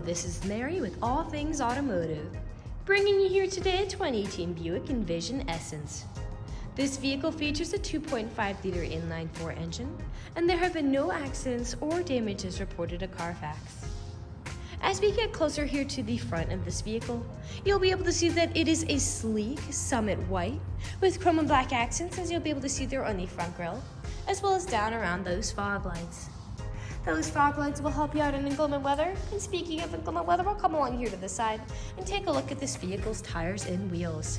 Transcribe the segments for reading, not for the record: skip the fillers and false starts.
this is Mary with All Things Automotive, bringing you here today a 2018 Buick Envision Essence. This vehicle features a 2.5-liter inline-4 engine, and there have been no accidents or damages reported at CARFAX. As we get closer here to the front of this vehicle, you'll be able to see that it is a sleek Summit white with chrome and black accents, as you'll be able to see there on the front grille, as well as down around those fog lights. Those fog lights will help you out in inclement weather. And speaking of inclement weather, we'll come along here to the side and take a look at this vehicle's tires and wheels.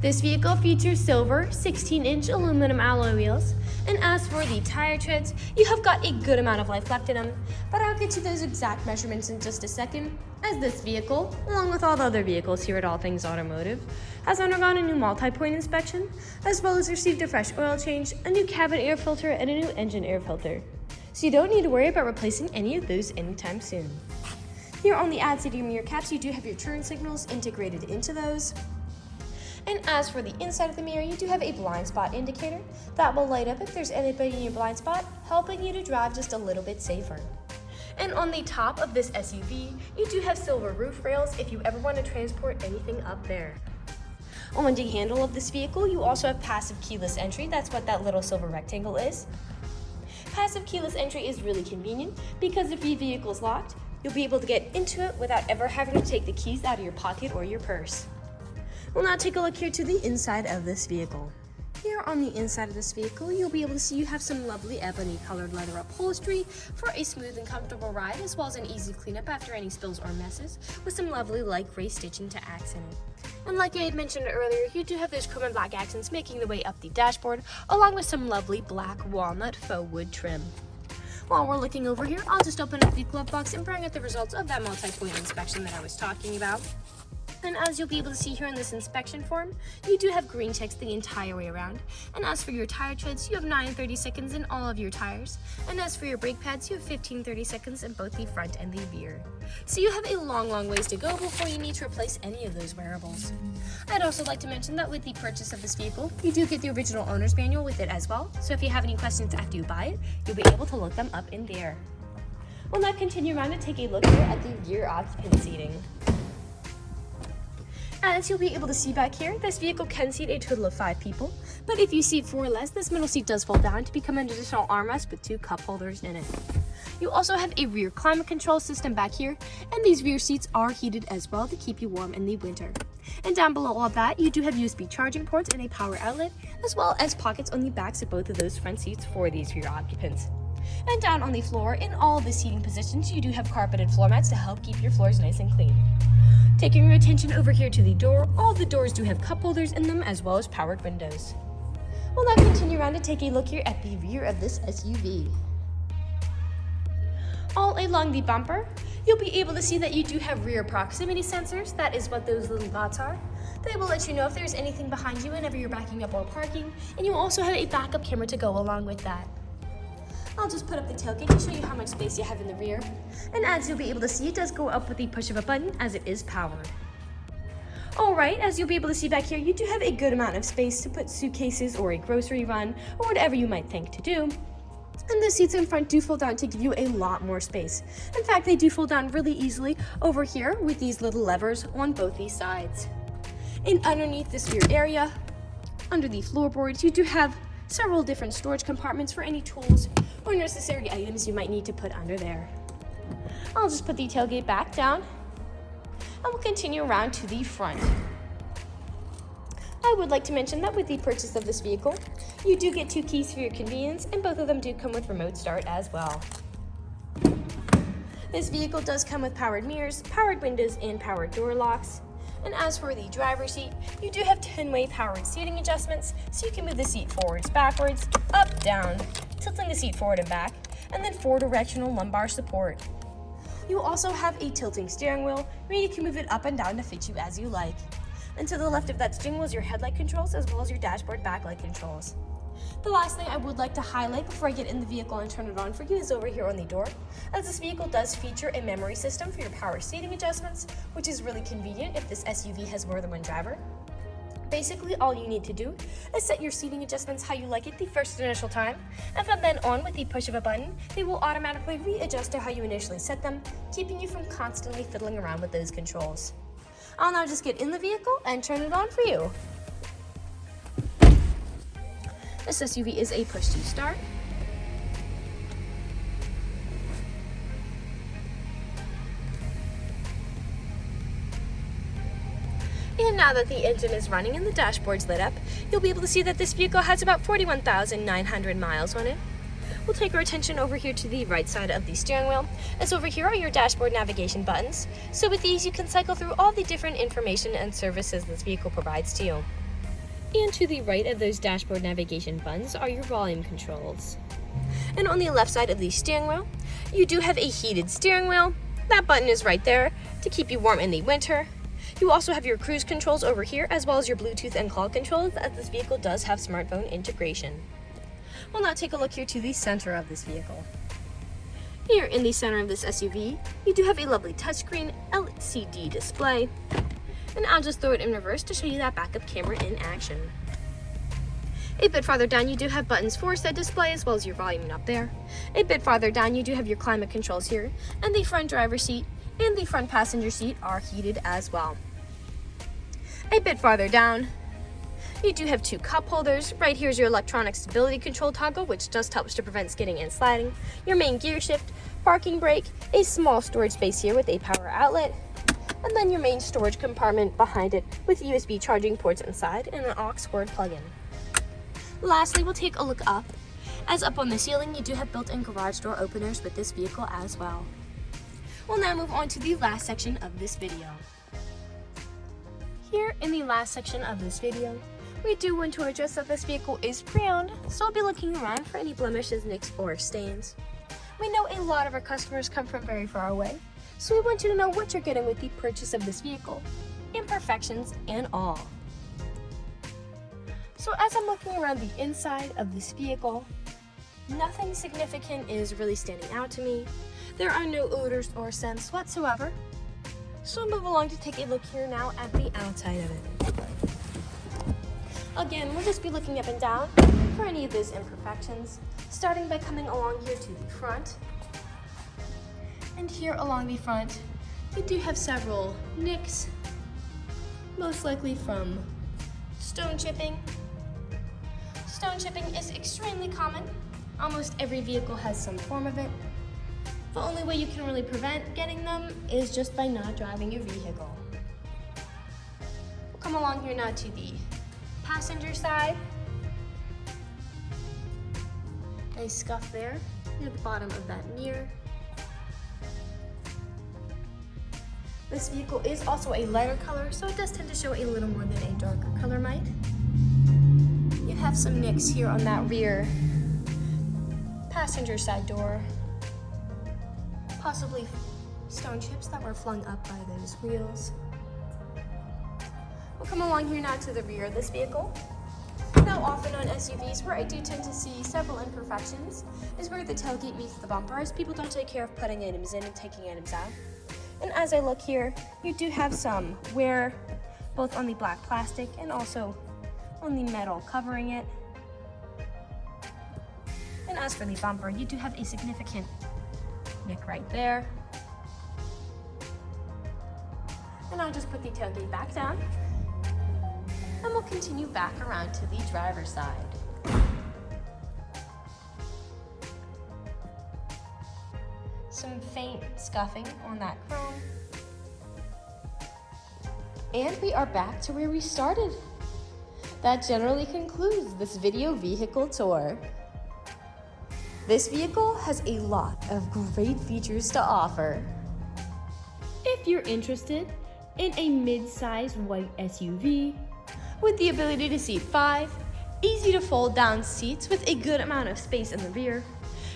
This vehicle features silver 16-inch aluminum alloy wheels, and as for the tire treads, you have got a good amount of life left in them, but I'll get to those exact measurements in just a second, as this vehicle, along with all the other vehicles here at All Things Automotive, has undergone a new multi-point inspection, as well as received a fresh oil change, a new cabin air filter, and a new engine air filter. So you don't need to worry about replacing any of those anytime soon. Here on the outside mirror caps, you do have your turn signals integrated into those. And as for the inside of the mirror, you do have a blind spot indicator that will light up if there's anybody in your blind spot, helping you to drive just a little bit safer. And on the top of this SUV, you do have silver roof rails if you ever want to transport anything up there. On the handle of this vehicle, you also have passive keyless entry. That's what that little silver rectangle is. Passive keyless entry is really convenient because if your vehicle is locked, you'll be able to get into it without ever having to take the keys out of your pocket or your purse. We'll now take a look here to the inside of this vehicle. Here on the inside of this vehicle, you'll be able to see you have some lovely ebony colored leather upholstery for a smooth and comfortable ride, as well as an easy cleanup after any spills or messes, with some lovely light gray stitching to accent it. And like I had mentioned earlier, you do have those chrome and black accents making their way up the dashboard, along with some lovely black walnut faux wood trim. While we're looking over here, I'll just open up the glove box and bring out the results of that multi-point inspection that I was talking about. And as you'll be able to see here in this inspection form, you do have green checks the entire way around. And as for your tire treads, you have 9 and 30 seconds in all of your tires. And as for your brake pads, you have 15 and 30 seconds in both the front and the rear. So you have a long ways to go before you need to replace any of those wearables. I'd also like to mention that with the purchase of this vehicle, you do get the original owner's manual with it as well. So if you have any questions after you buy it, you'll be able to look them up in there. We'll now continue around and take a look here at the rear occupant seating. As you'll be able to see back here, this vehicle can seat a total of 5 people, but if you seat 4 or less, this middle seat does fold down to become an additional armrest with 2 cup holders in it. You also have a rear climate control system back here, and these rear seats are heated as well to keep you warm in the winter. And down below all of that, you do have USB charging ports and a power outlet, as well as pockets on the backs of both of those front seats for these rear occupants. And down on the floor, in all of the seating positions, you do have carpeted floor mats to help keep your floors nice and clean. Taking your attention over here to the door, all the doors do have cup holders in them as well as powered windows. We'll now continue around to take a look here at the rear of this SUV. All along the bumper, you'll be able to see that you do have rear proximity sensors. That is what those little dots are. They will let you know if there's anything behind you whenever you're backing up or parking, and you also have a backup camera to go along with that. I'll just put up the tailgate to show you how much space you have in the rear. And as you'll be able to see, it does go up with the push of a button as it is powered. Alright, as you'll be able to see back here, you do have a good amount of space to put suitcases or a grocery run or whatever you might think to do. And the seats in front do fold down to give you a lot more space. In fact, they do fold down really easily over here with these little levers on both these sides. And underneath this rear area, under the floorboards, you do have several different storage compartments for any tools or necessary items you might need to put under there. I'll just put the tailgate back down and we'll continue around to the front. I would like to mention that with the purchase of this vehicle, you do get 2 keys for your convenience, and both of them do come with remote start as well. This vehicle does come with powered mirrors, powered windows, and powered door locks. And as for the driver's seat, you do have 10-way powered seating adjustments, so you can move the seat forwards, backwards, up, down, tilting the seat forward and back, and then 4-directional lumbar support. You also have a tilting steering wheel, where you can move it up and down to fit you as you like. And to the left of that steering wheel is your headlight controls, as well as your dashboard backlight controls. The last thing I would like to highlight before I get in the vehicle and turn it on for you is over here on the door, as this vehicle does feature a memory system for your power seating adjustments, which is really convenient if this SUV has more than one driver. Basically, all you need to do is set your seating adjustments how you like it the first initial time, and from then on, with the push of a button, they will automatically readjust to how you initially set them, keeping you from constantly fiddling around with those controls. I'll now just get in the vehicle and turn it on for you. This SUV is a push to start. And now that the engine is running and the dashboard's lit up, you'll be able to see that this vehicle has about 41,900 miles on it. We'll take our attention over here to the right side of the steering wheel, as over here are your dashboard navigation buttons. So with these, you can cycle through all the different information and services this vehicle provides to you. And to the right of those dashboard navigation buttons are your volume controls. And on the left side of the steering wheel, you do have a heated steering wheel. That button is right there to keep you warm in the winter. You also have your cruise controls over here, as well as your Bluetooth and call controls, as this vehicle does have smartphone integration. We'll now take a look here to the center of this vehicle. Here in the center of this SUV, you do have a lovely touchscreen LCD display. And I'll just throw it in reverse to show you that backup camera in action. A bit farther down, you do have buttons for said display, as well as your volume up there. A bit farther down, you do have your climate controls here, and the front driver's seat and the front passenger seat are heated as well. A bit farther down, you do have two cup holders. Right here is your electronic stability control toggle, which just helps to prevent skidding and sliding, your main gear shift, parking brake, a small storage space here with a power outlet, and then your main storage compartment behind it with USB charging ports inside and an aux cord plug-in. Lastly, we'll take a look up, as up on the ceiling you do have built-in garage door openers with this vehicle as well. We'll now move on to the last section of this video. Here in the last section of this video, we do want to address that this vehicle is pre-owned, so we'll be looking around for any blemishes, nicks, or stains. We know a lot of our customers come from very far away, so we want you to know what you're getting with the purchase of this vehicle, imperfections and all. So as I'm looking around the inside of this vehicle, nothing significant is really standing out to me. There are no odors or scents whatsoever. So we'll move along to take a look here now at the outside of it. Again, we'll just be looking up and down for any of those imperfections, starting by coming along here to the front. And here along the front, we do have several nicks, most likely from stone chipping. Stone chipping is extremely common. Almost every vehicle has some form of it. The only way you can really prevent getting them is just by not driving your vehicle. We'll come along here now to the passenger side. A scuff there near the bottom of that mirror. This vehicle is also a lighter color, so it does tend to show a little more than a darker color might. You have some nicks here on that rear passenger side door. Possibly stone chips that were flung up by those wheels. We'll come along here now to the rear of this vehicle. Now, often on SUVs, where I do tend to see several imperfections is where the tailgate meets the bumper, as people don't take care of putting items in and taking items out. And as I look here, you do have some wear, both on the black plastic and also on the metal covering it. And as for the bumper, you do have a significant nick right there. And I'll just put the tailgate back down, and we'll continue back around to the driver's side. Some faint scuffing on that chrome. And we are back to where we started. That generally concludes this video vehicle tour. This vehicle has a lot of great features to offer. If you're interested in a mid-size white SUV with the ability to seat 5, easy to fold down seats with a good amount of space in the rear,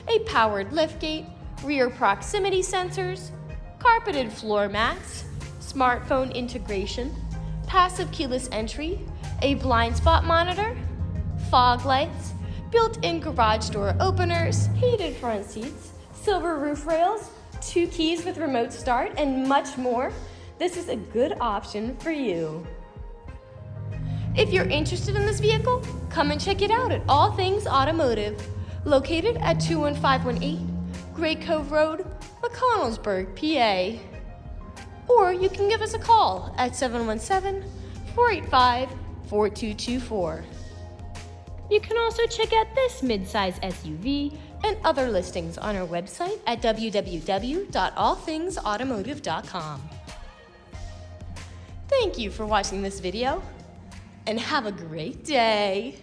a powered liftgate, rear proximity sensors, carpeted floor mats, smartphone integration, passive keyless entry, a blind spot monitor, fog lights, built-in garage door openers, heated front seats, silver roof rails, 2 keys with remote start, and much more, this is a good option for you. If you're interested in this vehicle, come and check it out at All Things Automotive, located at 21518 Great Cove Road, McConnellsburg, PA. Or you can give us a call at 717-485-4224. You can also check out this midsize SUV and other listings on our website at www.allthingsautomotive.com. Thank you for watching this video, and have a great day.